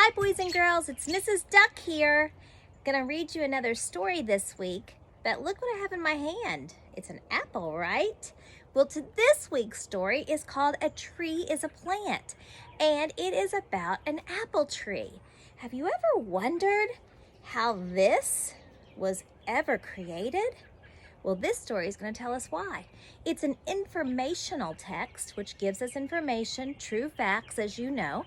Hi boys and girls, it's Mrs. Duck here. Gonna read you another story this week, but look what I have in my hand. It's an apple, right? Well, this week's story is called A Tree is a Plant, and it is about an apple tree. Have you ever wondered how this was ever created? Well, this story is going to tell us why. It's an informational text, which gives us information, true facts, as you know.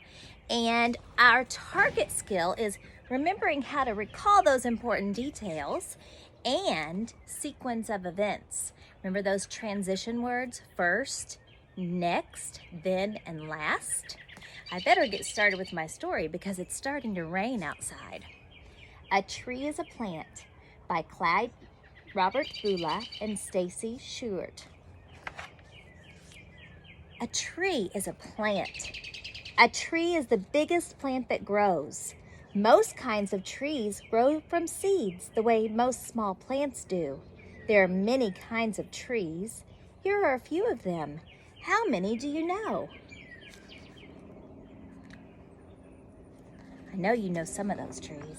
And our target skill is remembering how to recall those important details and sequence of events. Remember those transition words, first, next, then, and last? I better get started with my story because it's starting to rain outside. A Tree is a Plant by Clyde Robert Bula and Stacy Shewart. A tree is a plant. A tree is the biggest plant that grows. Most kinds of trees grow from seeds the way most small plants do. There are many kinds of trees. Here are a few of them. How many do you know? I know you know some of those trees.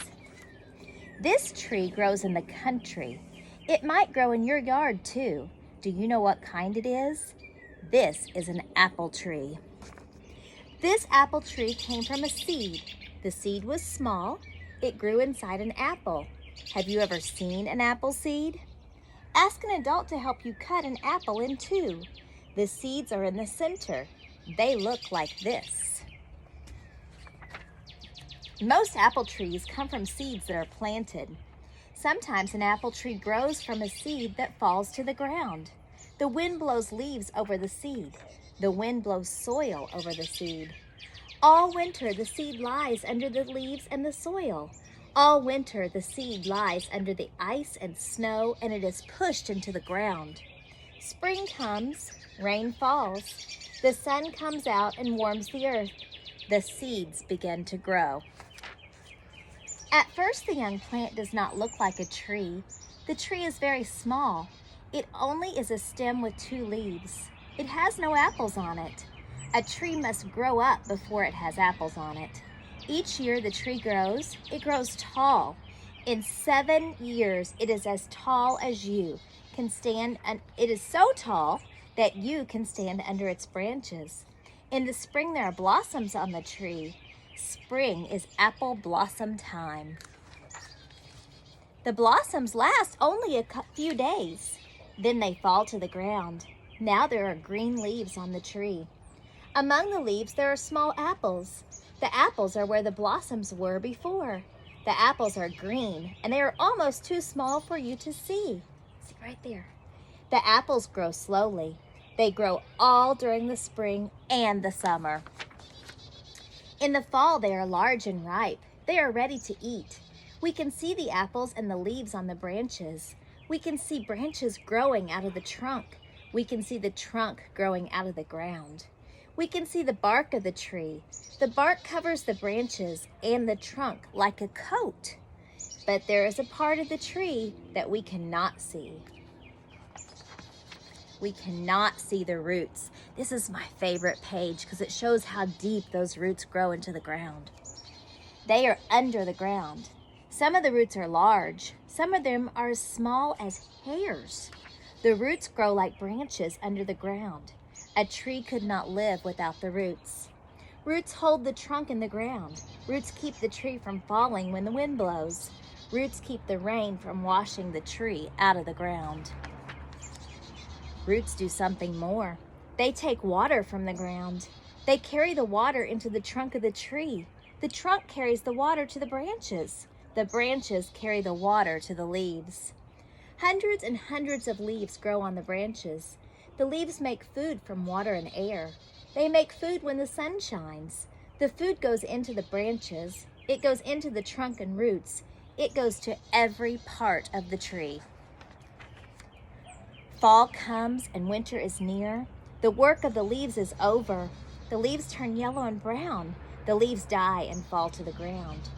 This tree grows in the country. It might grow in your yard too. Do you know what kind it is? This is an apple tree. This apple tree came from a seed. The seed was small. It grew inside an apple. Have you ever seen an apple seed? Ask an adult to help you cut an apple in two. The seeds are in the center. They look like this. Most apple trees come from seeds that are planted. Sometimes an apple tree grows from a seed that falls to the ground. The wind blows leaves over the seed. The wind blows soil over the seed. All winter, the seed lies under the leaves and the soil. All winter, the seed lies under the ice and snow, and it is pushed into the ground. Spring comes, rain falls. The sun comes out and warms the earth. The seeds begin to grow. At first, the young plant does not look like a tree. The tree is very small. It only is a stem with two leaves. It has no apples on it. A tree must grow up before it has apples on it. Each year the tree grows. It grows tall. In 7 years, it is as tall as you can stand, and it is so tall that you can stand under its branches. In the spring, there are blossoms on the tree. Spring is apple blossom time. The blossoms last only a few days. Then they fall to the ground. Now there are green leaves on the tree. Among the leaves there are small apples. The apples are where the blossoms were before. The apples are green and they are almost too small for you to see. See right there. The apples grow slowly. They grow all during the spring and the summer. In the fall, they are large and ripe. They are ready to eat. We can see the apples and the leaves on the branches. We can see branches growing out of the trunk. We can see the trunk growing out of the ground. We can see the bark of the tree. The bark covers the branches and the trunk like a coat. But there is a part of the tree that we cannot see. We cannot see the roots. This is my favorite page because it shows how deep those roots grow into the ground. They are under the ground. Some of the roots are large. Some of them are as small as hairs. The roots grow like branches under the ground. A tree could not live without the roots. Roots hold the trunk in the ground. Roots keep the tree from falling when the wind blows. Roots keep the rain from washing the tree out of the ground. Roots do something more. They take water from the ground. They carry the water into the trunk of the tree. The trunk carries the water to the branches. The branches carry the water to the leaves. Hundreds and hundreds of leaves grow on the branches. The leaves make food from water and air. They make food when the sun shines. The food goes into the branches. It goes into the trunk and roots. It goes to every part of the tree. Fall comes and winter is near. The work of the leaves is over. The leaves turn yellow and brown. The leaves die and fall to the ground.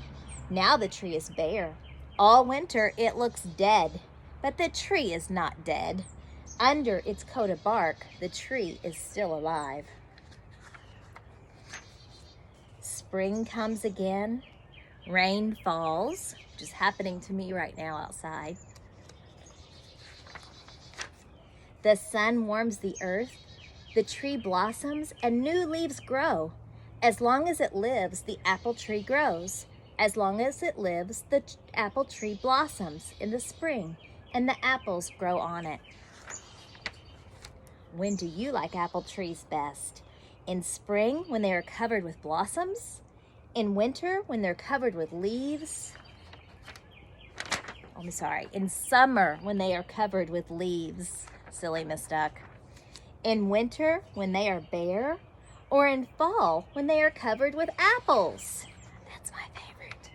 Now the tree is bare. All winter it looks dead, but the tree is not dead. Under its coat of bark, the tree is still alive. spring comes again, rain falls, which is happening to me right now outside. The sun warms the earth, the tree blossoms, and new leaves grow. As long as it lives, the apple tree grows. As long as it lives, the apple tree blossoms in the spring, and the apples grow on it. When do you like apple trees best? In spring, when they are covered with blossoms? In winter, when they're covered with leaves? In summer, when they are covered with leaves. Silly Miss Duck. In winter, when they are bare? Or in fall, when they are covered with apples? That's my favorite.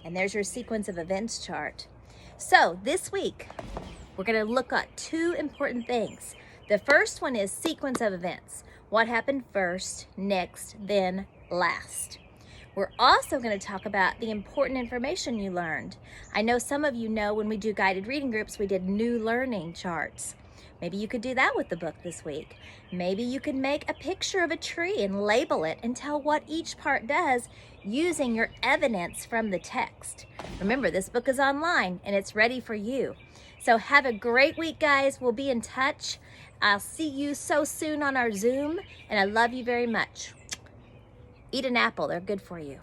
And there's your sequence of events chart. So this week, we're going to look at two important things. The first one is sequence of events. What happened first, next, then last. We're also going to talk about the important information you learned. I know some of you know when we do guided reading groups, we did new learning charts. Maybe you could do that with the book this week. Maybe you could make a picture of a tree and label it and tell what each part does using your evidence from the text. Remember, this book is online and it's ready for you. So have a great week, guys. We'll be in touch. I'll see you so soon on our Zoom, and I love you very much. Eat an apple, they're good for you.